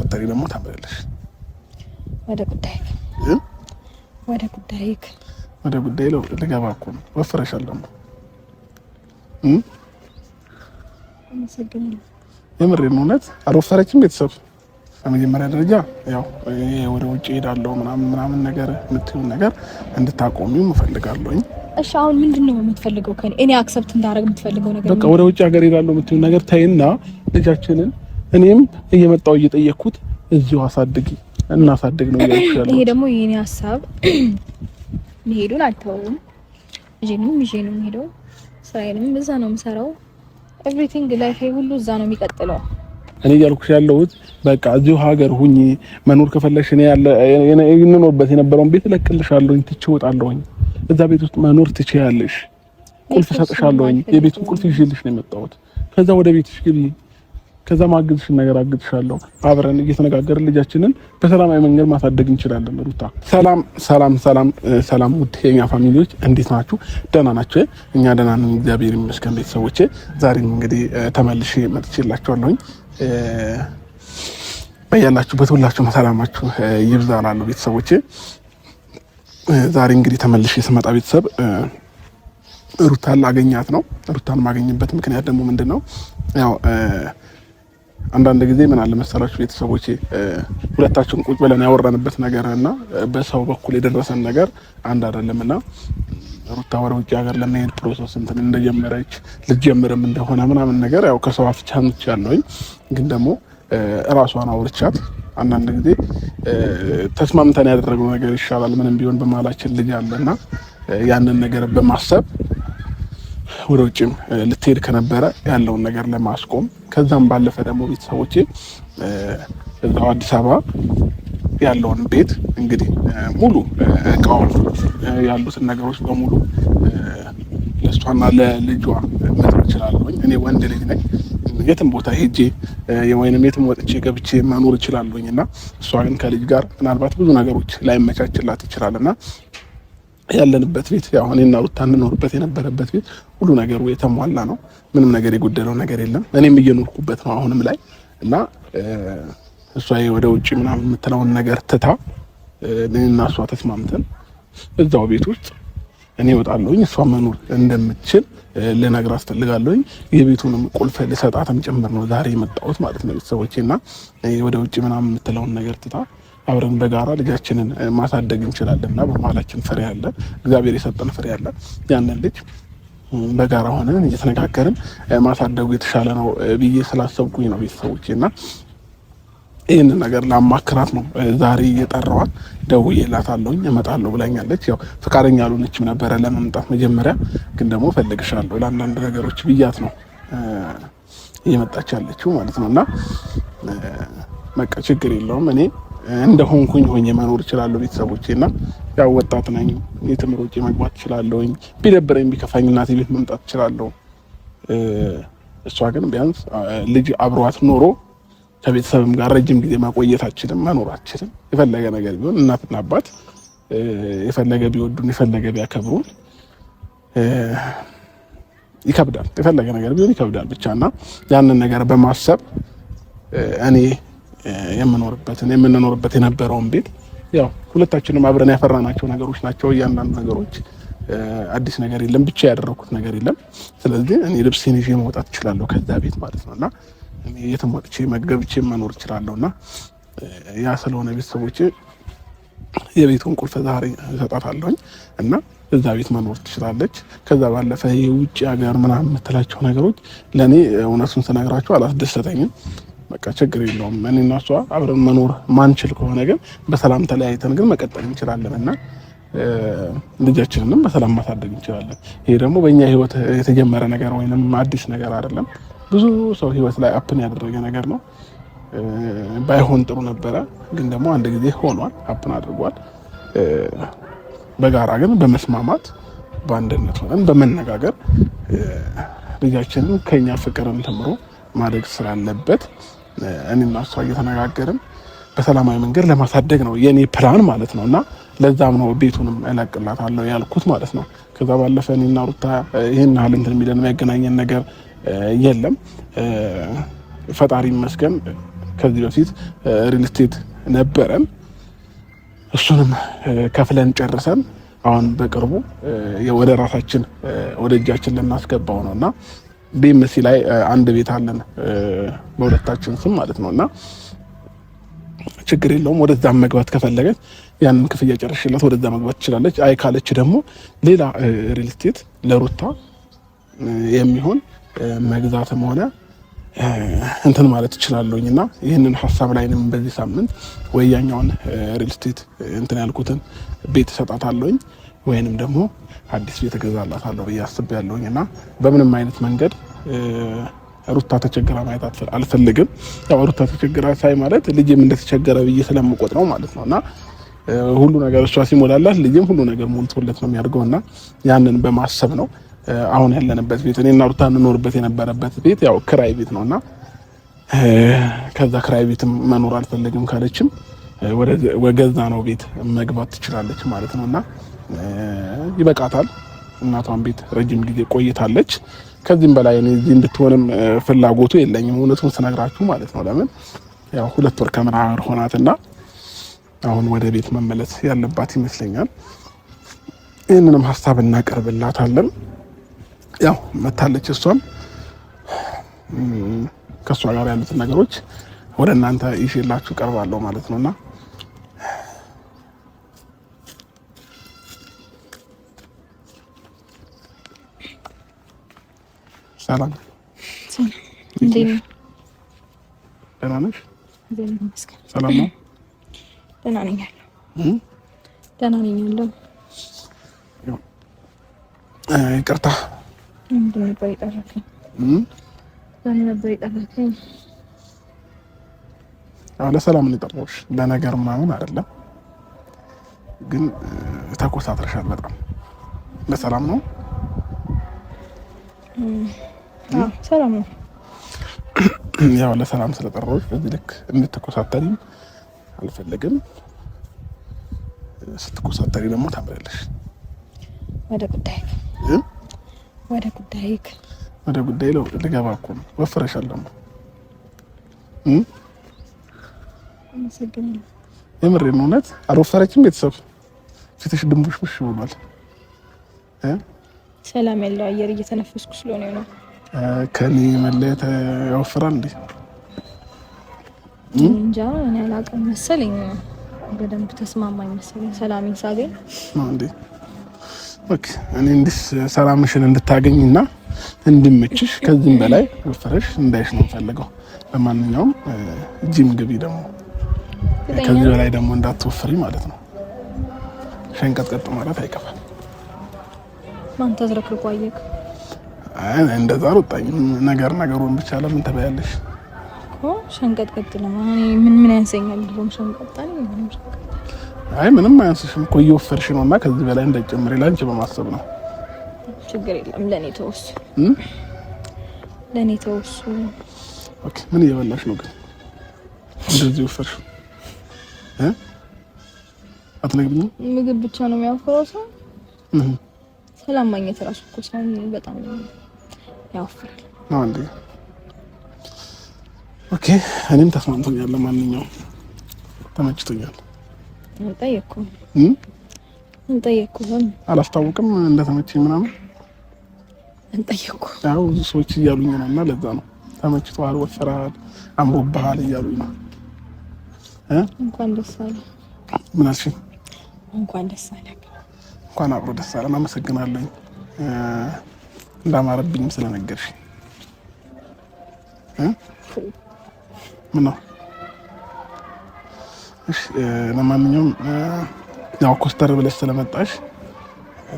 ስትፈጠሪ ደግሞ ታመለለሽ። ወደ ጉዳይ ልገባ እኮ ነው። ወፍረሻል ደግሞ የምሬን ነው። እውነት አልወፈረችም። ቤተሰብ በመጀመሪያ ደረጃ ያው ወደ ውጭ ሄዳለሁ ምናምን ነገር የምትይውን ነገር እንድታቆሚው እፈልጋለሁኝ። እሺ አሁን ምንድነው የምትፈልገው ከኔ? እኔ አክሰፕት እንዳደረግ የምትፈልገው ነገር በቃ ወደ ውጭ ሀገር ሄዳለሁ የምትይውን ነገር ታይና ልጃችንን እኔም እየመጣሁ እየጠየቅኩት እዚሁ እናሳድግ ነው ያልኩት። ይሄ ደግሞ የኔ ሐሳብ መሄዱን አልተውም። ይዤ ነው የምሄደው። ስራዬንም እዛ ነው የምሰራው። ኤቭሪቲንግ ላይፍ ሁሉ እዛ ነው የሚቀጥለው። እኔ እያልኩሽ ያለሁት በቃ እዚሁ ሀገር ሁኚ። መኖር ከፈለግሽ እኔ የምኖርበት የነበረውን ቤት እለቅልሻለሁኝ፣ ትቼ እወጣለሁኝ። እዛ ቤት ውስጥ መኖር ትችያለሽ። ቁልፍ ሰጥሻለሁኝ። የቤቱን ቁልፍ ይዤልሽ ነው የመጣሁት። ከዛ ወደ ቤትሽ ግቢ። ከዛ ማግዝሽን ነገር አግዝሻለሁ። አብረን እየተነጋገርን ልጃችንን በሰላማዊ መንገድ ማሳደግ እንችላለን። ሩታ ሰላም ውድ የኛ ፋሚሊዎች እንዴት ናችሁ? ደህና ናችሁ? እኛ ደህና ነን፣ እግዚአብሔር ይመስገን። ቤተሰቦቼ ዛሬም እንግዲህ ተመልሼ መጥቼላችኋለሁኝ። በያላችሁበት ሁላችሁም ሰላማችሁ ይብዛላሉ ቤተሰቦቼ። ዛሬ እንግዲህ ተመልሼ ስመጣ ቤተሰብ ሩታን ላገኛት ነው። ሩታን ማገኝበት ምክንያት ደግሞ ምንድነው? ያው አንዳንድ ጊዜ ምን አለ መሰላችሁ ቤተሰቦቼ፣ ሁለታችን ቁጭ ብለን ያወራንበት ነገር እና በሰው በኩል የደረሰን ነገር አንድ አይደለምና ሩታ ወደ ውጭ ሀገር ለመሄድ ፕሮሰስ እንትን እንደጀመረች ልትጀምርም እንደሆነ ምናምን ነገር ያው ከሰው አፍ ሰምቻለሁኝ። ግን ደግሞ እራሷን አውርቻት አንዳንድ ጊዜ ተስማምተን ያደረገው ነገር ይሻላል ምንም ቢሆን በመሀላችን ልጅ አለና ያንን ነገር በማሰብ ወደ ውጭም ልትሄድ ከነበረ ያለውን ነገር ለማስቆም ከዛም ባለፈ ደግሞ ቤተሰቦቼ እዛው አዲስ አበባ ያለውን ቤት እንግዲህ ሙሉ እቃውን ያሉትን ነገሮች በሙሉ ለሷና ለልጇ መጥራት እችላለሁ። እኔ ወንድ ልጅ ነኝ። የትም ቦታ ሄጄ ወይንም የትም ወጥቼ ገብቼ መኖር እችላለሁኝና እሷ ግን ከልጅ ጋር ምናልባት ብዙ ነገሮች ላይመቻችላት ይችላልና ያለንበት ቤት ያው እኔና ሩታ እንኖርበት የነበረበት ቤት ሁሉ ነገሩ የተሟላ ነው። ምንም ነገር የጎደለው ነገር የለም። እኔም እየኖርኩበት ነው አሁንም ላይ እና እሷ ወደ ውጪ ምናምን የምትለውን ነገር ትታ እኔና እሷ ተስማምተን እዛው ቤት ውስጥ እኔ እወጣለሁኝ እሷ መኖር እንደምትችል ልነግራት እፈልጋለሁኝ። የቤቱንም ቁልፍ ልሰጣትም ጭምር ነው ዛሬ የመጣሁት ማለት ነው ቤተሰቦቼና ወደ ውጪ ምናምን የምትለውን ነገር ትታ አብረን በጋራ ልጃችንን ማሳደግ እንችላለንና በመሀላችን ፍሬ አለ፣ እግዚአብሔር የሰጠን ፍሬ አለ። ያንን ልጅ በጋራ ሆነን እየተነጋገርን ማሳደጉ የተሻለ ነው ብዬ ስላሰብኩኝ ነው ቤተሰቦቼና ይህንን ነገር ላማክራት ነው ዛሬ እየጠራዋት። ደውዬላታለሁኝ እመጣለሁ ብላኛለች። ያው ፈቃደኛ አልሆነችም ነበረ ለመምጣት መጀመሪያ፣ ግን ደግሞ ፈልግሻለሁ ለአንዳንድ ነገሮች ብያት ነው እየመጣች ያለችው ማለት ነውና በቃ ችግር የለውም እኔ እንደሆንኩኝ ሆኜ መኖር እችላለሁ ቤተሰቦቼና ያው ወጣት ነኝ። የትምህርት ወጪ መግባት እችላለሁኝ። ቢደብረኝ ቢከፋኝ እናቴ ቤት መምጣት እችላለሁ። እሷ ግን ቢያንስ ልጅ አብሯት ኖሮ ከቤተሰብም ጋር ረጅም ጊዜ ማቆየታችንም መኖራችንም የፈለገ ነገር ቢሆን እናትና አባት የፈለገ ቢወዱን የፈለገ ቢያከብሩን ይከብዳል። የፈለገ ነገር ቢሆን ይከብዳል ብቻና ያንን ነገር በማሰብ እኔ የምንኖርበት የነበረውን ቤት ያው ሁለታችንም አብረን ያፈራናቸው ነገሮች ናቸው። እያንዳንዱ ነገሮች አዲስ ነገር የለም፣ ብቻ ያደረኩት ነገር የለም። ስለዚህ እኔ ልብሴን ይዤ መውጣት እችላለሁ ከዛ ቤት ማለት ነውና እኔ የትም ወጥቼ መገብቼ መኖር እችላለሁና ያ ስለሆነ ቤተሰቦቼ የቤቱን ቁልፍ ዛሬ እሰጣታለሁኝ እና እዛ ቤት መኖር ትችላለች። ከዛ ባለፈ የውጭ ሀገር ምናምን የምትላቸው ነገሮች ለእኔ እውነቱን ስነግራቸው አላስደሰተኝም። በቃ ችግር የለውም እኔና እሷ አብረን መኖር ማንችል ከሆነ ግን በሰላም ተለያይተን ግን መቀጠል እንችላለንና ልጃችንንም በሰላም ማሳደግ እንችላለን። ይሄ ደግሞ በእኛ ህይወት የተጀመረ ነገር ወይንም አዲስ ነገር አይደለም። ብዙ ሰው ህይወት ላይ አፕን ያደረገ ነገር ነው። ባይሆን ጥሩ ነበረ፣ ግን ደግሞ አንድ ጊዜ ሆኗል፣ አፕን አድርጓል። በጋራ ግን በመስማማት በአንድነት ሆነን በመነጋገር ልጃችንን ከኛ ፍቅርን ተምሮ ማድረግ ስላለበት እኔና እሷ እየተነጋገርን በሰላማዊ መንገድ ለማሳደግ ነው የኔ ፕላን ማለት ነውና ለዛም ነው ቤቱንም እለቅላታለሁ ያልኩት ማለት ነው። ከዛ ባለፈ እኔና ሩታ ይሄን ያህል እንትን የሚለን የሚያገናኘን ነገር የለም። ፈጣሪ ይመስገን ከዚህ በፊት ሪል ስቴት ነበረን። እሱንም ከፍለን ጨርሰን አሁን በቅርቡ ወደ ራሳችን ወደ እጃችን ልናስገባው ነውና ቢኤምሲ ላይ አንድ ቤት አለን በሁለታችን ስም ማለት ነውና ችግር የለውም። ወደዛ መግባት ከፈለገች ያንን ክፍያ ጨርሽላት ወደዛ መግባት ትችላለች። አይ ካለች ደግሞ ሌላ ሪል ስቴት ለሩታ የሚሆን መግዛትም ሆነ እንትን ማለት እችላለሁኝና ይህንን ሀሳብ ላይ ነኝ። በዚህ ሳምንት ወያኛውን ሪል ስቴት እንትን ያልኩትን ቤት እሰጣታለሁኝ ወይንም ደግሞ አዲስ ቤት እገዛላታለሁ ብዬ አስቤያለሁኝና በምንም አይነት መንገድ ሩታ ተቸገራ ማየት አልፈልግም። ያው ሩታ ተቸገራ ሳይ ማለት ልጅም እንደተቸገረ ብዬ ስለምቆጥረው ማለት ነውና ሁሉ ነገር እሷ ሲሞላላት ልጅም ሁሉ ነገር ሞልቶለት ነው የሚያድገውና ያንን በማሰብ ነው አሁን ያለንበት ቤት እኔና ሩታ እንኖርበት የነበረበት ቤት ያው ክራይ ቤት ነውና ከዛ ክራይ ቤትም መኖር አልፈልግም ካለችም ወገዛ ነው ቤት መግባት ትችላለች ማለት ነውና ይበቃታል። እናቷን ቤት ረጅም ጊዜ ቆይታለች። ከዚህም በላይ እኔ እዚህ እንድትሆንም ፍላጎቱ የለኝም እውነቱን ስነግራችሁ ማለት ነው። ለምን ያው 2 ወር ከምናምን ሆናትና አሁን ወደ ቤት መመለስ ያለባት ይመስለኛል። ይህንንም ሀሳብ እናቀርብላታለን። ያው መታለች እሷም ከሷ ጋር ያሉትን ነገሮች ወደ እናንተ ይዤላችሁ ቀርባለሁ ማለት ነውና ሰላም እንዴት ነህ? ደህና ነሽ? ሰላም ነው? ደህና ነኝ ያለው ይቅርታ ምንድን ነበር የጠራኸኝ? ነበር የጠራኸኝ? አዎ ለሰላም ነው የጠራሁሽ። ለነገር ምናምን አይደለም፣ ግን ተኮሳትረሻል በጣም። ለሰላም ነው? ሰላም ነው። ያው ለሰላም ስለጠራሁሽ በዚህ ልክ እንድትኮሳተሪ አልፈልግም። ስትኮሳተሪ ደግሞ ታምራለሽ። ወደ ጉዳይ ልገባ እኮ ነው። ወፍረሻል ደግሞ። አመሰግናለሁ። የምሬን እውነት አልወፈረችም። ቤተሰብ ፊትሽ ድንቡሽቡሽ ብሏል። ሰላም ያለው አየር እየተነፈስኩ ስለሆነ ነው። ከኔ መለየት ያወፍራል እንዴ? እንጃ እኔ አላውቅም መሰለኝ። በደንብ ተስማማኝ መሰለኝ ሰላምን ሳገኝ ነው እንዴ? ኦኬ እኔ እንዲስ ሰላምሽን እንድታገኝና እንድመችሽ ከዚህም በላይ ወፍረሽ እንዳይሽ ነው ፈልገው። ለማንኛውም ጂም ግቢ ደግሞ ከዚህ በላይ ደግሞ እንዳትወፍሪ ማለት ነው። ሸንቀጥቀጥ ማለት አይከፋም። ማን ተዝረክርኩ አየክ? እንደዛ አልወጣኝም። ነገሩን ብቻ ለምን ተበያለሽ? ሸንቀጥቀጥ ለማን ምን ያንሰኛል? ብሎም ሸንቀጣኝ ምንም አያንስሽም እኮ እየወፈርሽ ነውና ከዚህ በላይ እንዳይጨምር ላንቺ በማሰብ ነው። ችግር የለም ለኔ ተወሱ። ኦኬ ምን እየበላሽ ነው ግን እንደዚህ ወፈርሽ? አትነግሪኝም? ምግብ ብቻ ነው የሚያወፍረው ሰው? ሰላም ማግኘት እራሱ እኮ ሰው በጣም ያወፍራል ነው እንዴ? ኦኬ እኔም ተስማምቶኛል። ለማንኛውም ተመችቶኛል። እንጠየቅኩ አላስታውቅም እንደተመቸኝ ምናምን እንጠየቅኩ። ያው ብዙ ሰዎች እያሉኝ ነው እና ለዛ ነው ተመችቶሃል፣ ወፈራል፣ አምሮብሃል እያሉኝ ነው። እንኳን ደስ አለ። ምን አልሽኝ? እንኳን ደስ አለ። እንኳን አብሮ ደስ አለን። አመሰግናለሁ እንዳማረብኝም ስለነገርሽኝ። ምን ነው? እሺ ለማንኛውም ያው ኮስተር ብለሽ ስለመጣሽ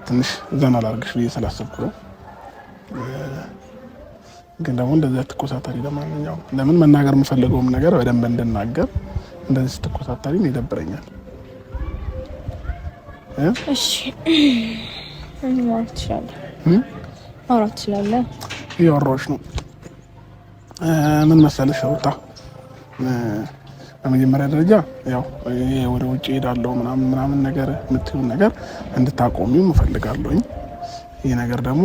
ትንሽ ዘና ላድርግሽ ብዬ ስላሰብኩ ነው። ግን ደግሞ እንደዚህ አትኮሳተሪ። ለማንኛውም ለምን መናገር የምፈልገውም ነገር በደንብ እንድናገር እንደዚህ ስትኮሳተሪ ይደብረኛል። እሺ ማውራት ትችላለህ። እያወራሁሽ ነው። ምን መሰለሽ ሩታ፣ በመጀመሪያ ደረጃ ያው ወደ ውጭ ሄዳለሁ ምናምን ነገር የምትይውን ነገር እንድታቆሚው እፈልጋለሁኝ። ይህ ነገር ደግሞ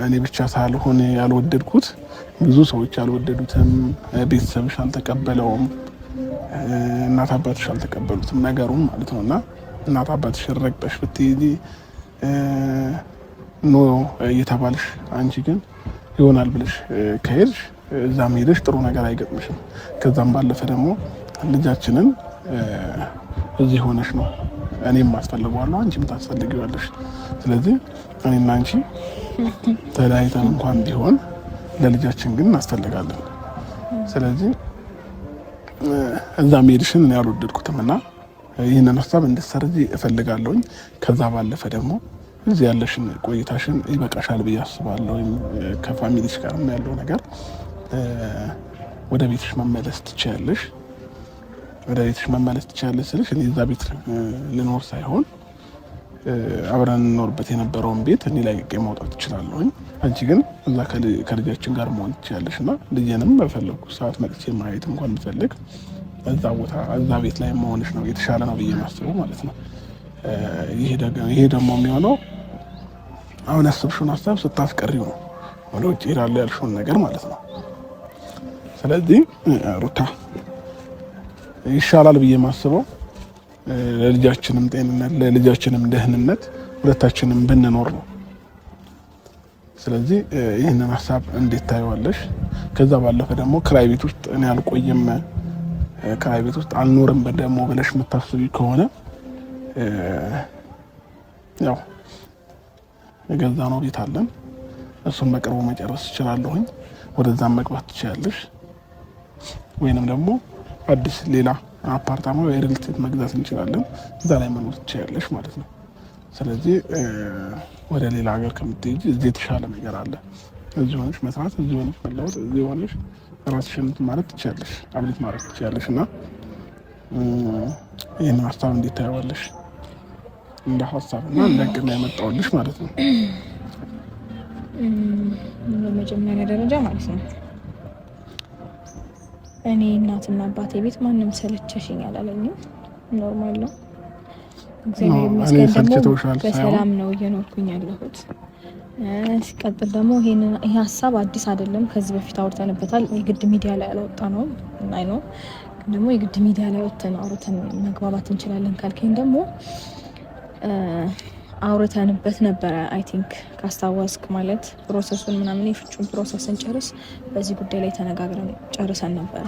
እኔ ብቻ ሳልሆን ያልወደድኩት ብዙ ሰዎች አልወደዱትም፣ ቤተሰብሽ አልተቀበለውም፣ እናት አባትሽ አልተቀበሉትም ነገሩን ማለት ነው። እና እናት አባትሽ ረግጠሽ ብትሄጂ ኖ እየተባልሽ አንቺ ግን ይሆናል ብለሽ ከሄድሽ እዛም ሄደሽ ጥሩ ነገር አይገጥምሽም። ከዛም ባለፈ ደግሞ ልጃችንን እዚህ ሆነሽ ነው እኔም አስፈልገዋለሁ አንቺም ታስፈልጊዋለሽ። ስለዚህ እኔና አንቺ ተለያይተን እንኳን ቢሆን ለልጃችን ግን እናስፈልጋለን። ስለዚህ እዛ ሄድሽን እኔ አልወደድኩትም እና ይህንን ሀሳብ እንድትሰርጂ እፈልጋለሁኝ። ከዛ ባለፈ ደግሞ እዚህ ያለሽን ቆይታሽን ይበቃሻል ብዬ አስባለሁ። ከፋሚሊሽ ጋር ያለው ነገር ወደ ቤትሽ መመለስ ትችያለሽ። ወደ ቤትሽ መመለስ ትችያለሽ ስልሽ እኔ እዛ ቤት ልኖር ሳይሆን አብረን እንኖርበት የነበረውን ቤት እኔ ላይ ማውጣት እችላለሁኝ። አንቺ ግን እዛ ከልጃችን ጋር መሆን ትችያለሽ እና ልጄንም በፈለኩ ሰዓት መጥቼ ማየት እንኳን ብፈልግ እዛ ቦታ እዛ ቤት ላይ መሆንሽ ነው የተሻለ ነው ብዬ የማስበው ማለት ነው። ይሄ ደግሞ የሚሆነው አሁን ያሰብሽውን ሀሳብ ስታስቀሪው ነው፣ ወደ ውጭ ሄዳለሁ ያልሽውን ነገር ማለት ነው። ስለዚህ ሩታ ይሻላል ብዬ የማስበው ለልጃችንም ጤንነት ለልጃችንም ደህንነት ሁለታችንም ብንኖር ነው። ስለዚህ ይህንን ሀሳብ እንዴት ታየዋለሽ? ከዛ ባለፈ ደግሞ ክራይ ቤት ውስጥ እኔ አልቆይም ክራይ ቤት ውስጥ አልኖርም ደግሞ ብለሽ የምታስቢ ከሆነ ያው የገዛ ነው ቤት አለን፣ እሱን በቅርቡ መጨረስ እችላለሁኝ። ወደዛም መግባት ትችያለሽ፣ ወይንም ደግሞ አዲስ ሌላ አፓርታማ ወይ ሪል ስቴት መግዛት እንችላለን፣ እዛ ላይ መኖር ትችያለሽ ማለት ነው። ስለዚህ ወደ ሌላ ሀገር ከምትሄጂ እዚህ የተሻለ ነገር አለ። እዚህ ሆነሽ መስራት፣ እዚህ ሆነሽ መለወጥ፣ እዚህ ሆነሽ ራስሽን ማለት ትችያለሽ፣ አብሊት ማለት ትችያለሽ። እና ይህንን ሀሳብ እንዴት ታየዋለሽ? እንደ ሀሳብ እና እንደ እቅድ ነው ያመጣሁልሽ ማለት ነው። በመጀመሪያ ደረጃ ማለት ነው እኔ እናትና አባቴ ቤት ማንም ሰለቸሽኝ አላለኝም። ኖርማል ነው። እግዚአብሔር ይመስገን ደግሞ በሰላም ነው እየኖርኩኝ ያለሁት። ሲቀጥል ደግሞ ይሄ ሀሳብ አዲስ አይደለም። ከዚህ በፊት አውርተንበታል። የግድ ሚዲያ ላይ አላወጣ ነው አይ ነው ግን ደግሞ የግድ ሚዲያ ላይ አውርተን መግባባት እንችላለን ካልከኝ ደግሞ አውርተንበት ነበረ። አይ ቲንክ ካስታወስክ ማለት ፕሮሰሱን ምናምን የፍቹን ፕሮሰስን ጨርስ በዚህ ጉዳይ ላይ ተነጋግረን ጨርሰን ነበረ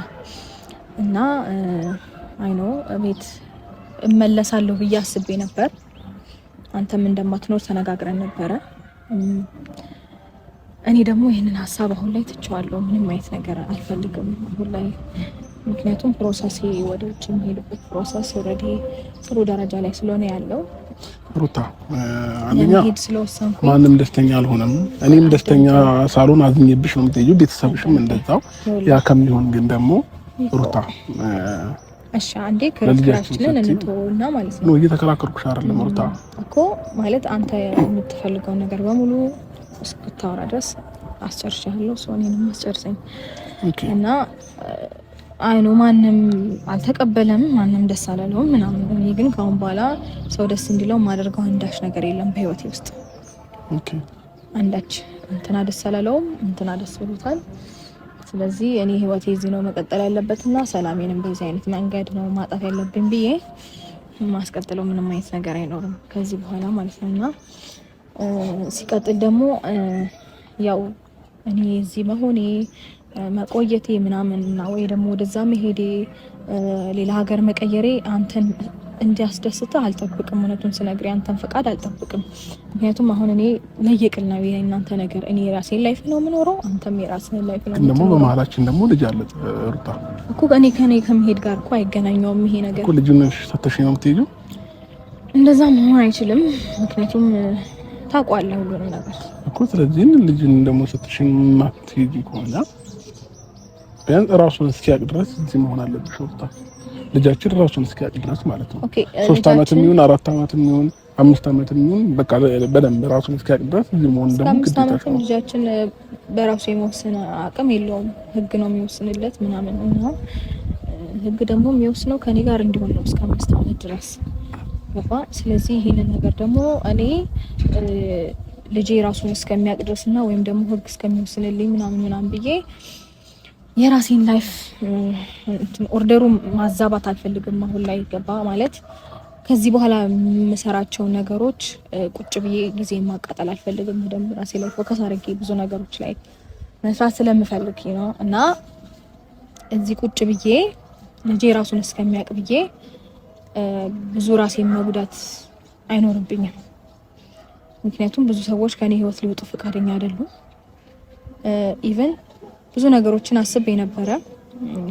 እና አይ ነው ቤት እመለሳለሁ ብዬ አስቤ ነበር። አንተም እንደማትኖር ተነጋግረን ነበረ። እኔ ደግሞ ይህንን ሀሳብ አሁን ላይ ትቼዋለሁ። ምንም አይነት ነገር አልፈልግም አሁን ላይ። ምክንያቱም ፕሮሰሴ ወደ ውጭ የሚሄድበት ፕሮሰስ ኦልሬዲ ጥሩ ደረጃ ላይ ስለሆነ ያለው ሩታ አንደኛ ማንም ደስተኛ አልሆነም። እኔም ደስተኛ ሳልሆን አዝኜብሽ ነው የምትሄጂው፣ ቤተሰብሽም እንደዛው። ያ ከሚሆን ግን ደግሞ ሩታ እሺ አንዴ ክርክራችንን እንተውና ማለት ነው። እየተከራከርኩሽ አይደለም ሩታ እኮ ማለት አንተ የምትፈልገው ነገር በሙሉ እስክታወራ ድረስ አስጨርሻለሁ። እኔንም አስጨርሰኝ እና አይኑ ማንም አልተቀበለም፣ ማንም ደስ አላለውም ምናምን። እኔ ግን ከአሁን በኋላ ሰው ደስ እንዲለው ማደርገው አንዳች ነገር የለም በህይወቴ ውስጥ። አንዳች እንትና ደስ አላለውም፣ እንትና ደስ ብሎታል። ስለዚህ እኔ ህይወቴ እዚህ ነው መቀጠል ያለበትና ሰላሜንም በዚህ አይነት መንገድ ነው ማጣት ያለብኝ ብዬ ማስቀጥለው ምንም አይነት ነገር አይኖርም ከዚህ በኋላ ማለት ነውና ሲቀጥል ደግሞ ያው እኔ እዚህ መሆኔ መቆየቴ ምናምንና ወይ ደግሞ ወደዛ መሄዴ ሌላ ሀገር መቀየሬ አንተን እንዲያስደስተ አልጠብቅም። እውነቱን ስነግርህ አንተን ፈቃድ አልጠብቅም። ምክንያቱም አሁን እኔ ለየቅል ነው የእናንተ ነገር። እኔ የራሴን ላይፍ ነው የምኖረው፣ አንተም የራስህን ላይፍ ነው። ደግሞ በመሀላችን ደግሞ ልጅ አለ ሩታ እኮ ከኔ ከመሄድ ጋር እኮ አይገናኘውም ይሄ ነገር እኮ። ልጁን ሰተሽ ነው የምትሄጂው? እንደዛ መሆን አይችልም። ምክንያቱም ታውቃለህ ሁሉንም ነገር እኮ። ስለዚህ ልጁን ደግሞ ሰተሽ ማትሄጂ ከሆነ ቢያንስ ራሱን እስኪያውቅ ድረስ እዚህ መሆን አለብሽ ሩታ። ልጃችን ራሱን እስኪያውቅ ድረስ ማለት ነው። 3 አመትም ይሁን 4 አመትም ይሁን 5 አመትም ይሁን በቃ በደንብ ራሱን እስኪያውቅ ድረስ እዚህ መሆን ደግሞ ግዴታ ነው። ልጃችን በራሱ የመወሰን አቅም የለውም። ህግ ነው የሚወስንለት ምናምን እና ህግ ደግሞ የሚወስነው ከኔ ጋር እንዲሆን ነው እስከ 5 አመት ድረስ ገባ። ስለዚህ ይሄንን ነገር ደግሞ እኔ ልጄ ራሱን እስከሚያውቅ ድረስና ወይም ደግሞ ህግ እስከሚወስንልኝ ምናምን ብዬ የራሴን ላይፍ ኦርደሩ ማዛባት አልፈልግም። አሁን ላይ ገባ ማለት ከዚህ በኋላ የምሰራቸው ነገሮች ቁጭ ብዬ ጊዜ ማቃጠል አልፈልግም። በደንብ ራሴ ላይ ፎከስ አድርጌ ብዙ ነገሮች ላይ መስራት ስለምፈልግ ነው እና እዚህ ቁጭ ብዬ ልጄ ራሱን እስከሚያውቅ ብዬ ብዙ ራሴን መጉዳት አይኖርብኝም። ምክንያቱም ብዙ ሰዎች ከኔ ህይወት ሊወጡ ፈቃደኛ አይደሉም። ኢቭን ብዙ ነገሮችን አስቤ ነበረ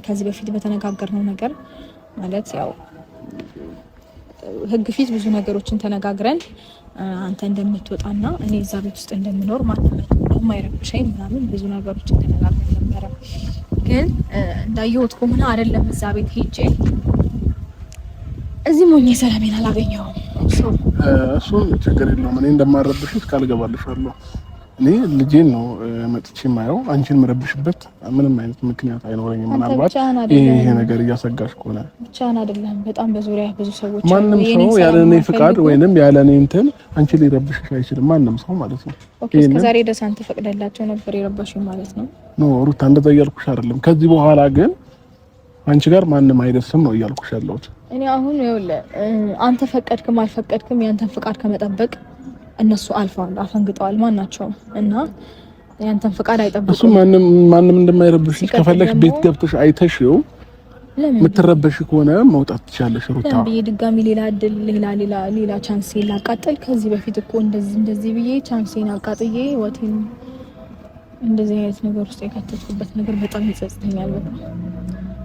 ከዚህ በፊት በተነጋገርነው ነገር ማለት ያው ህግ ፊት ብዙ ነገሮችን ተነጋግረን አንተ እንደምትወጣና እኔ እዛ ቤት ውስጥ እንደምኖር ማንም የማይረብሸኝ ምናምን ብዙ ነገሮችን ተነጋግረን ነበረ። ግን እንዳየሁት ከሆነ አይደለም እዛ ቤት ሄጄ እዚህ ሞኝ ሰላሜን አላገኘሁም። እሱን ችግር የለውም። እኔ እንደማረብሽሽ ቃል ገባልሻለሁ። እኔ ልጄን ነው መጥቼ የማየው። አንቺን መረብሽበት ምንም አይነት ምክንያት አይኖረኝም። ምናልባት ይሄ ነገር እያሰጋሽ ከሆነ ብቻህን አይደለም፣ በጣም በዙሪያ ብዙ ሰዎች ማንም ሰው ያለ እኔ ፍቃድ ወይንም ያለ እኔ እንትን አንቺ ሊረብሽሽ አይችልም። ማንም ሰው ማለት ነው። ኦኬ፣ እስከዛሬ ድረስ አንተ ፈቅደላቸው ነበር የረበሹኝ ማለት ነው? ኖ ሩታ፣ እንደዛ እያልኩሽ አይደለም። ከዚህ በኋላ ግን አንቺ ጋር ማንም አይደርስም ነው እያልኩሽ ያለሁት። እኔ አሁን ይኸውልህ አንተ ፈቀድክም አልፈቀድክም ያንተን ፍቃድ ከመጠበቅ እነሱ አልፈዋል፣ አፈንግጠዋል ማናቸውም እና ያንተን ፍቃድ አይጠብቁም። እሱ ማንም እንደማይረብሽሽ ከፈለግሽ ቤት ገብተሽ አይተሽው የምትረበሽ ከሆነ መውጣት ትችያለሽ ሩታ። ለምን ድጋሚ ሌላ እድል ሌላ ቻንስ ላቃጥል? ከዚህ በፊት እኮ እንደዚህ ብዬ ቻንሴን አቃጥዬ ወቴን እንደዚህ አይነት ነገር ውስጥ የከተትኩበት ነገር በጣም ይጸጽተኛል።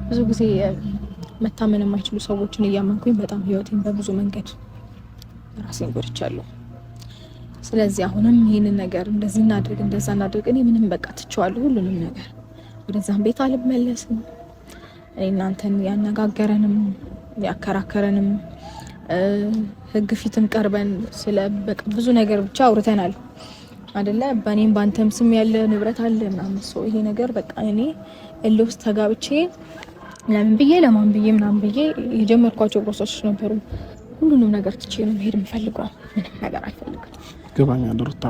ብዙ ጊዜ መታመን የማይችሉ ሰዎችን እያመንኩኝ በጣም ህይወቴን በብዙ መንገድ ራሴን ጎድቻለሁ። ስለዚህ አሁንም ይሄንን ነገር እንደዚህ እናድርግ እንደዛ እናድርግ እኔ ምንም በቃ ትቼዋለሁ ሁሉንም ነገር። ወደዛም ቤት አልመለስም። እኔ እናንተን ያነጋገረንም ያከራከረንም ህግ ፊትም ቀርበን ስለ በቃ ብዙ ነገር ብቻ አውርተናል አይደለ? በእኔም ባንተም ስም ያለ ንብረት አለ ምናምን ሰው ይሄ ነገር በቃ እኔ እልህ ውስጥ ተጋብቼ ለምን ብዬ ለማን ብዬ ምናምን ብዬ የጀመርኳቸው ፕሮሰሶች ነበሩ። ሁሉንም ነገር ትቼ ነው መሄድ የምፈልገው። ምንም ነገር አልፈልግም። ገባኛል ሩታ።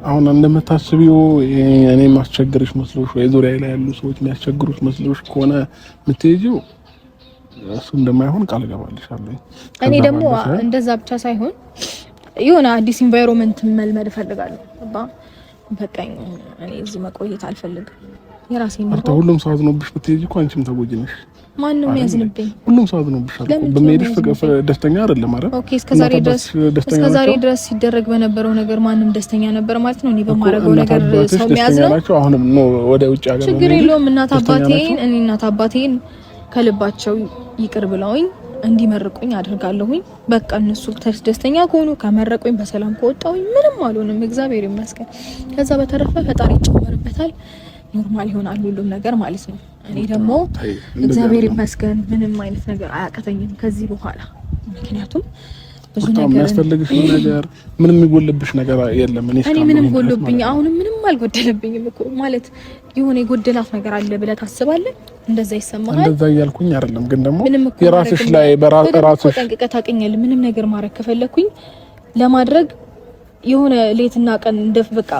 አሁን እንደምታስቢው እኔ ማስቸገርሽ መስሎሽ ወይ ዙሪያ ላይ ያሉ ሰዎች የሚያስቸግሩሽ መስሎሽ ከሆነ የምትሄጂው እሱ እንደማይሆን ቃል ገባልሻለሁ። እኔ ደግሞ እንደዛ ብቻ ሳይሆን የሆነ አዲስ ኢንቫይሮንመንት መልመድ እፈልጋለሁ። በቃኝ እኔ እዚህ መቆየት አልፈልግም። የራሴ ነው። ሁሉም ሰው አዝኖብሽ ብትሄጂ እኮ አንቺም ተጎጂ ነሽ። ማንም ያዝንብኝ? ሁሉም ሰው አዝኖብሻል እኮ በመሄድሽ ደስተኛ አይደለም አይደል? ኦኬ፣ እስከዛሬ ድረስ ሲደረግ በነበረው ነገር ማንም ደስተኛ ነበር ማለት ነው። እኔ በማረገው ነገር ሰው የሚያዝነው አሁንም ነው። ወደ ውጭ ሀገር ችግር የለውም። እናት አባቴን ከልባቸው ይቅር ብለውኝ እንዲመርቁኝ አድርጋለሁኝ። በቃ እነሱ ደስተኛ ከሆኑ ከመረቁኝ በሰላም ከወጣሁኝ ምንም አልሆንም፣ እግዚአብሔር ይመስገን። ከዛ በተረፈ ፈጣሪ ይጨመርበታል፣ ኖርማል ይሆናል ሁሉም ነገር ማለት ነው። እኔ ደግሞ እግዚአብሔር ይመስገን ምንም አይነት ነገር አያቀተኝም ከዚህ በኋላ። ምክንያቱም ብዙ ነገር የሚያስፈልግሽ ነገር ምንም የሚጎልብሽ ነገር የለም። እኔ ምንም ጎልብኝ አሁንም ምንም አልጎደለብኝም እኮ ማለት የሆነ የጎደላት ነገር አለ ብለህ ታስባለህ? እንደዛ ይሰማሃል? እንደዛ እያልኩኝ አይደለም፣ ግን ደግሞ የራስሽ ላይ በራስሽ ጠንቅቀህ ታውቀኛለህ። ምንም ነገር ማድረግ ከፈለኩኝ ለማድረግ የሆነ ሌትና ቀን በቃ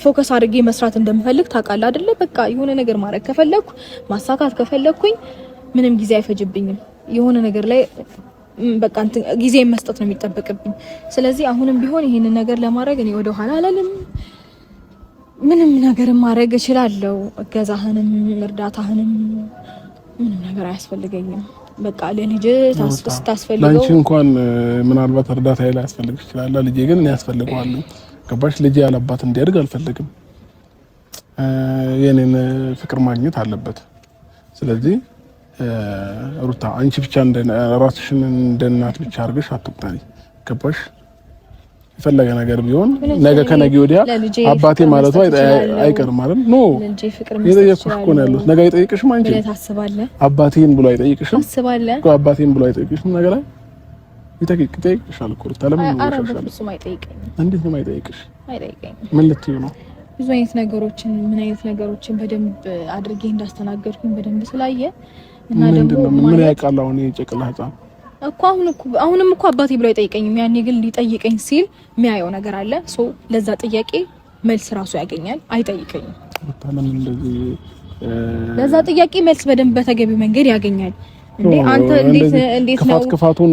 ፎከስ አድርጌ መስራት እንደምፈልግ ታውቃለህ አይደለ? በቃ የሆነ ነገር ማድረግ ከፈለኩ ማሳካት ከፈለኩኝ ምንም ጊዜ አይፈጅብኝም። የሆነ ነገር ላይ በቃ ጊዜ መስጠት ነው የሚጠበቅብኝ። ስለዚህ አሁንም ቢሆን ይሄንን ነገር ለማድረግ እኔ ወደ ኋላ አላለም። ምንም ነገር ማድረግ እችላለሁ። እገዛህንም እርዳታህንም ምንም ነገር አያስፈልገኝም። በቃ ለልጅ ታስፈልገው ላንቺ እንኳን ምናልባት እርዳታ ላይ ያስፈልግሽ ይችላል። ልጄ ግን እኔ ያስፈልገዋለሁ። ገባሽ? ልጄ ያለባት እንዲያድግ አልፈልግም። የኔን ፍቅር ማግኘት አለበት። ስለዚህ ሩታ አንቺ ብቻ ራስሽን እንደ እናት ብቻ አድርገሽ አትቁጠሪ። ገባሽ? የፈለገ ነገር ቢሆን ነገ ከነገ ወዲያ አባቴ ማለቱ አይቀርም ማለት ነው። የጠየቅኩሽ እኮ ነው ያሉት። ነገ አይጠይቅሽም? አንቺ አባቴን ብሎ አይጠይቅሽም? እኮ አባቴን ብሎ አይጠይቅሽም? ነገ ላይ ይጠይቅሻል እኮ ለምን ነው? እንዴት ነው የማይጠይቅሽ? ምን ልትይው ነው? ብዙ አይነት ነገሮችን ምን አይነት ነገሮችን በደንብ አድርጌ እንዳስተናገድኩኝ በደንብ ስላየ እና ደግሞ ምን ያውቃል አሁን የጨቅላ ህፃን እኮ አሁንም እኮ አባቴ ብሎ አይጠይቀኝም። ያኔ ግን ሊጠይቀኝ ሲል የሚያየው ነገር አለ። ሶ ለዛ ጥያቄ መልስ ራሱ ያገኛል። አይጠይቀኝም። ለዛ ጥያቄ መልስ በደንብ በተገቢው መንገድ ያገኛል። እንዴ አንተ እንዴት ነው ክፋቱን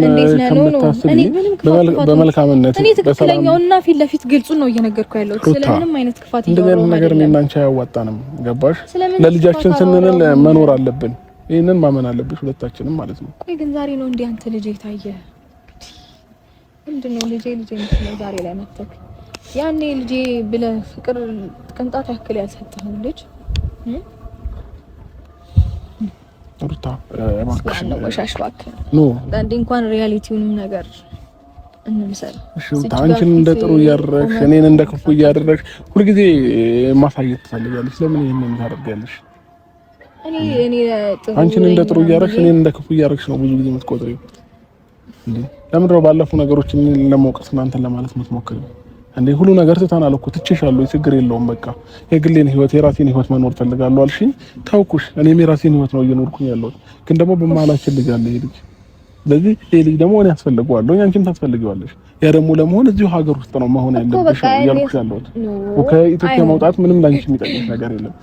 ከምታስቢ በመልካምነት እኔ ትክክለኛውና ፊት ለፊት ግልጹን ነው እየነገርኩ ያለው። ስለምንም አይነት ክፋት እንደዚህ ነገር እኔና አንቺ አያዋጣንም። ገባሽ? ለልጃችን ስንል መኖር አለብን። ይሄንን ማመን አለብሽ ሁለታችንም ማለት ነው። ቆይ ግን ዛሬ ነው እንዴ አንተ ልጅ የታየ? ምንድነው ልጄ ነው ዛሬ ላይ መጥተህ? ያኔ ልጄ ብለህ ፍቅር ቅንጣት ያክል ያልሰጠኸው ልጅ ሩታ እባክሽ ነው ወሻሽ እባክህ አንዴ እንኳን ሪያሊቲውን ነገር እንምሰል። እሺ ሩታ አንቺን እንደ ጥሩ እያደረግሽ እኔን እንደ ክፉ እያደረግሽ ሁልጊዜ ማሳየት ትፈልጊያለሽ። ለምን ይሄንን ታደርጊያለሽ? እኔ ጥሩ አንቺን እንደ ጥሩ እያደረግሽ እኔን እንደ ክፉ እያደረግሽ ነው ብዙ ጊዜ የምትቆጥሪው እንዴ? ለምን ነው ባለፈው ነገሮችን ለመውቀስ እናንተን ለማለት የምትሞክሪው እንዴ? ሁሉ ነገር ትተናል እኮ ትቼሻለሁ። ችግር የለውም በቃ የግሌን ህይወት የራሴን ህይወት መኖር ፈልጋለሁ አልሽኝ፣ ታውኩሽ። እኔም የራሴን ህይወት ነው እየኖርኩኝ ያለሁት። ግን ደግሞ በመሀላችን ልጅ አለ። ይሄ ልጅ ስለዚህ ይሄ ልጅ ደግሞ እኔ አስፈልገዋለሁ፣ አንቺም ታስፈልጊዋለሽ። ያ ደግሞ ለመሆን እዚሁ ሀገር ውስጥ ነው መሆን ያለብሽ እያልኩሽ ያለሁት። ከኢትዮጵያ መውጣት ምንም ላንቺ የሚጠቅምሽ ነገር የለም።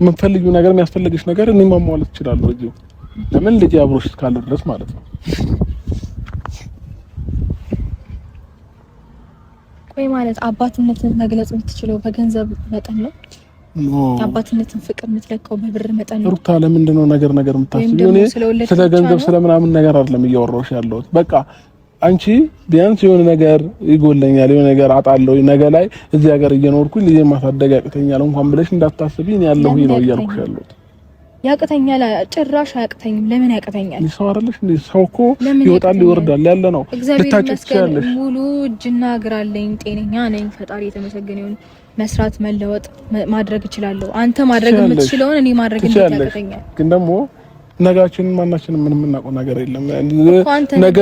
የምትፈልጊው ነገር የሚያስፈልግሽ ነገር እኔ ማሟላት እችላለሁ እዚሁ። ለምን ልጅ አብሮሽ እስካለ ድረስ ማለት ነው። ቆይ ማለት አባትነትን መግለጽ የምትችለው በገንዘብ መጠን ነው? አባትነትን ፍቅር የምትለካው በብር መጠን ነው? ሩታ ለምንድን ነው ነገር የምታስቢው? እኔ ስለ ገንዘብ ስለምናምን ነገር አይደለም እያወራሁሽ ያለሁት። በቃ አንቺ ቢያንስ የሆነ ነገር ይጎለኛል፣ የሆነ ነገር አጣለሁ፣ ነገ ላይ እዚህ ሀገር እየኖርኩኝ ልጄ ማሳደግ ያቅተኛል እንኳን ብለሽ እንዳታስቢ እኔ ያለሁኝ ነው እያልኩሽ ያለሁት። ያቅተኛል? ጭራሽ አያቅተኝም። ለምን ያቅተኛል? ሰው አይደለሽ እንዴ? ሰው እኮ ይወጣል ይወርዳል ያለ ነው። ልታጭት ትችያለሽ። ሙሉ እጅና እግር አለኝ፣ ጤነኛ ነኝ፣ ፈጣሪ የተመሰገነ ይሁን። መስራት መለወጥ ማድረግ እችላለሁ። አንተ ማድረግ የምትችለውን እኔ ማድረግ ያቅተኛል። ግን ደግሞ ነጋችንን ማናችንም ምንም እናውቀው ነገር የለም። ነገ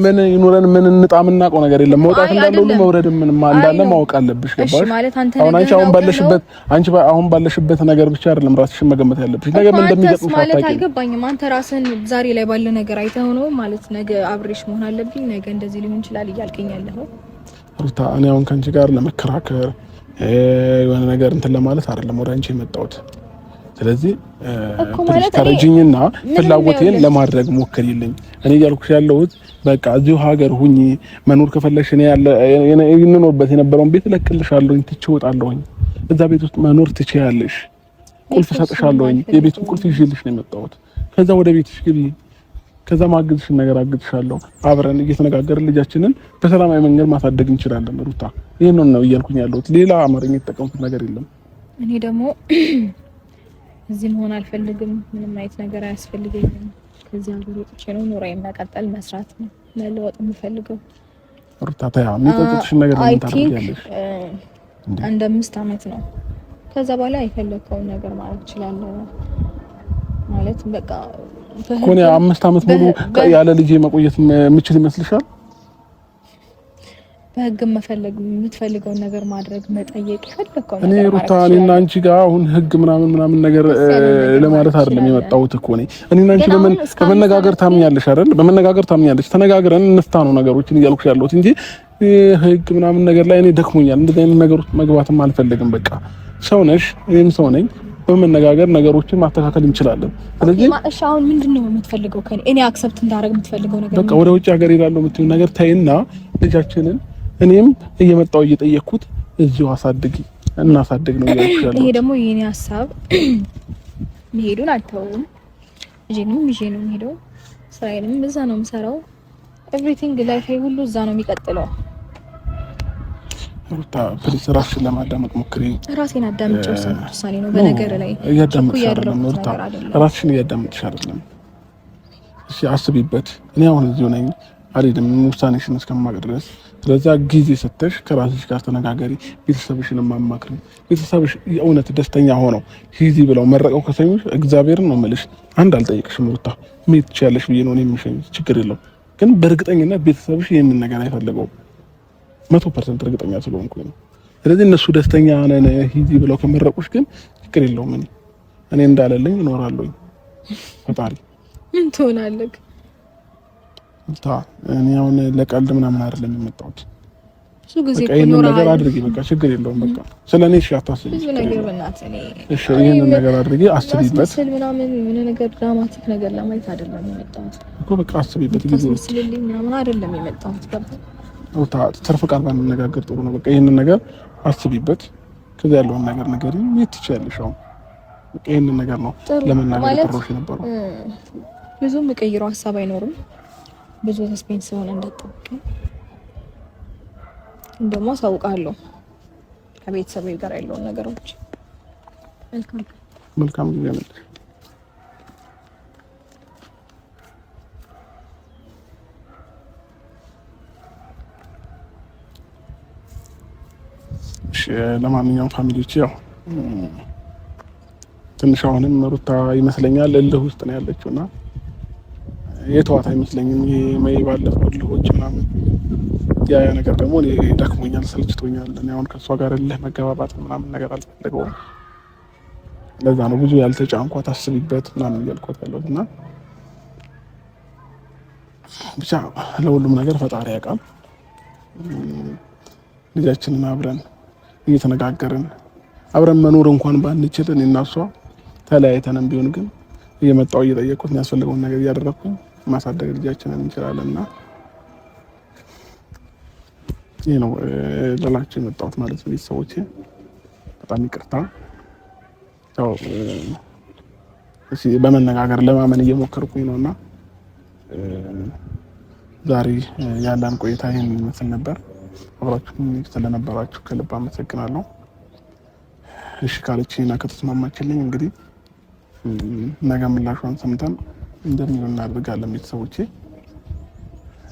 ምን ይኖረን ምን እንጣ የምናውቀው ነገር የለም። መውጣት እንዳለ ሁሉ መውረድ ምን እንዳለ ማወቅ አለብሽ። ገባሽ? አሁን አሁን ባለሽበት ነገር ብቻ አይደለም ራስሽን መገመት ያለብሽ። ነገ ምን እንደሚገጥምሽ ማለት አልገባኝም። አንተ ራስን ዛሬ ላይ ባለ ነገር አይተህ ነው ማለት ነገ አብሬሽ መሆን አለብኝ፣ ነገ እንደዚህ ሊሆን ይችላል እያልከኝ ያለኸው? ሩታ እኔ አሁን ከአንቺ ጋር ለመከራከር የሆነ ነገር እንትን ለማለት አይደለም ወደ አንቺ የመጣሁት። ስለዚህ ተረጅኝና ፍላጎቴን ለማድረግ ሞክሪልኝ። እኔ እያልኩሽ ያለሁት በቃ እዚሁ ሀገር ሁኚ። መኖር ከፈለሽ እኔ የምኖርበት የነበረውን ቤት እለቅልሻለሁ፣ ትቼ እወጣለሁኝ። እዛ ቤት ውስጥ መኖር ትችያለሽ። ቁልፍ እሰጥሻለሁኝ። የቤቱን ቁልፍ ይዤልሽ ነው የመጣሁት። ከዛ ወደ ቤትሽ ግቢ። ከዛ ማግዝሽን ነገር አግዝሻለሁ። አብረን እየተነጋገርን ልጃችንን በሰላማዊ መንገድ ማሳደግ እንችላለን። ሩታ ይሄንን ነው እያልኩኝ ያለሁት። ሌላ አማርኛ የተጠቀምኩት ነገር የለም። እኔ ደግሞ እዚህ መሆን አልፈልግም። ምንም አይነት ነገር አያስፈልገኝም። ከዚህ ሀገር ወጥቼ ነው ኑሮዬን መቀጠል መስራት ነው መለወጥ የምፈልገው። ሩታ ታያ የሚጠጥሽን ነገር ምን ታደርጊያለሽ? አንድ 5 አመት ነው። ከዛ በኋላ የፈለከውን ነገር ማለት እችላለሁ። ማለት በቃ ኮኔ 5 አመት ሙሉ ያለ ልጅ መቆየት የምችል ይመስልሻል? በህግ መፈለግ የምትፈልገውን ነገር ማድረግ መጠየቅ ይፈልጋው ነገር። እኔ ሩታ እኔና አንቺ ጋር አሁን ህግ ምናምን ነገር ለማለት አይደለም የመጣሁት እኮ እኔ አንቺ በመነጋገር ታምኛለሽ አይደል? በመነጋገር ታምኛለሽ። ተነጋግረን እንፍታ ነው ነገሮችን እያልኩሽ ያለሁት እንጂ ህግ ምናምን ነገር ላይ እኔ ደክሞኛል። እንደዚህ አይነት ነገር ውስጥ መግባትም አልፈልግም። በቃ ሰው ነሽ፣ እኔም ሰው ነኝ። በመነጋገር ነገሮችን ማስተካከል እንችላለን። ስለዚህ እሺ አሁን ምንድነው የምትፈልገው ከኔ? እኔ አክሰፕት እንዳደረግ የምትፈልገው ነገር በቃ ወደ ውጭ ሀገር ሄዳለሁ የምትይው ነገር ታይና ልጃችንን እኔም እየመጣሁ እየጠየቅኩት እዚሁ እናሳድግ ነው ያልኩት። ይሄ ደግሞ የኔ ሐሳብ መሄዱን አልተውም። ልጄንም ይዤ ነው የምሄደው። ስራዬንም እዛ ነው የምሰራው። ኤቭሪቲንግ ላይፍ ሁሉ እዛ ነው የሚቀጥለው። ሩታ ፕሊስ ራስሽን ለማዳመጥ ሞክሪ። ራሴን አዳምጬው ውሳኔ ነው በነገር ላይ እያዳመጥሽ አይደለም ሩታ፣ ራስሽን እያዳመጥሽ አይደለም። እሺ አስቢበት። እኔ አሁን እዚሁ ነኝ አልሄድም ውሳኔሽን እስከማቅ ድረስ። ስለዛ ጊዜ ሰተሽ ከራስሽ ጋር ተነጋገሪ። ቤተሰብሽን ማማክሪ። ቤተሰብሽ የእውነት ደስተኛ ሆነው ሂዚ ብለው መረቀው ከሰኞች እግዚአብሔርን ነው የምልሽ። አንድ አልጠይቅሽም ሩታ፣ ምን ትችያለሽ ብዬ ነው የምሸኝ። ችግር የለውም ግን በእርግጠኝነት ቤተሰብሽ ይሄንን ነገር አይፈልገውም። 100% እርግጠኛ ስለሆንኩኝ ነው። ስለዚህ እነሱ ደስተኛ ነን ሂዚ ብለው ከመረቁሽ ግን ችግር የለውም። እኔ እንዳለልኝ እኖራለሁ። ፈጣሪ ምን ትሆናለህ? እኔ አሁን ለቀልድ ምናምን አይደለም የመጣሁት። ብዙ ጊዜ በቃ ይሄንን ነገር አድርጊ፣ በቃ ችግር የለውም። በቃ ስለኔ እሺ፣ አታስቢ። ብዙ ነገር በእናትህ እሺ፣ ይሄንን ነገር አድርጊ፣ አስቢበት። ስል ምናምን የሆነ ነገር ድራማቲክ ነገር ለማየት አይደለም የመጣሁት እኮ። በቃ አስቢበት። ጊዜ ስለልኝ ምናምን አይደለም የመጣሁት። ትርፍ ቃል ባንነጋገር ጥሩ ነው። በቃ ይሄንን ነገር አስቢበት። ከዛ ያለውን ነገር ንገሪኝ። የት ትችያለሽ? አሁን በቃ ይሄንን ነገር ነው ለመናገር ጥሩሽ የነበረው። ብዙ የምቀይረው ሀሳብ አይኖርም። ብዙ ሰስፔንስ ሆነ እንዳትጠብቅ እንደሞ አሳውቃለሁ ከቤተሰብ ጋር ያለውን ነገሮች። መልካም ጊዜ ነው። እሺ ለማንኛውም ፋሚሊዎች ያው ትንሽ አሁንም ሩታ ይመስለኛል እልህ ውስጥ ነው ያለችውና የተዋት አይመስለኝም። ይሄ ባለፈው እልሆች ምናምን ያ ነገር ደግሞ እኔ ደክሞኛል፣ ሰልችቶኛል። እኔ አሁን ከእሷ ጋር እልህ መገባባት ምናምን ነገር አልፈልገውም። ለዛ ነው ብዙ ያልተጫንኳት፣ አስቢበት ምናምን እያልኳት ያለሁት እና ብቻ ለሁሉም ነገር ፈጣሪ ያውቃል። ልጃችንን አብረን እየተነጋገርን አብረን መኖር እንኳን ባንችል እኔ እና እሷ ተለያይተንም ቢሆን ግን እየመጣሁ እየጠየቅኩት የሚያስፈልገውን ነገር እያደረኩኝ ማሳደግ ልጃችንን እንችላለንና ይሄ ነው ለላችሁ የመጣሁት ማለት ነው። ቤተሰቦቼ በጣም ይቅርታ። ያው በመነጋገር ለማመን እየሞከርኩኝ ነውና ዛሬ ያለን ቆይታ ይሄን ይመስል ነበር። አብራችሁኝ ስለነበራችሁ ከልብ አመሰግናለሁ። እሺ ካለችኝና ከተስማማችልኝ እንግዲህ ነገ ምላሿን ሰምተን እንደሚሆን እናደርጋለን ቤተሰቦቼ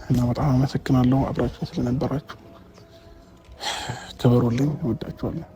እና በጣም አመሰግናለሁ አብራችሁኝ ስለነበራችሁ። ክበሩልኝ። እወዳችኋለሁ።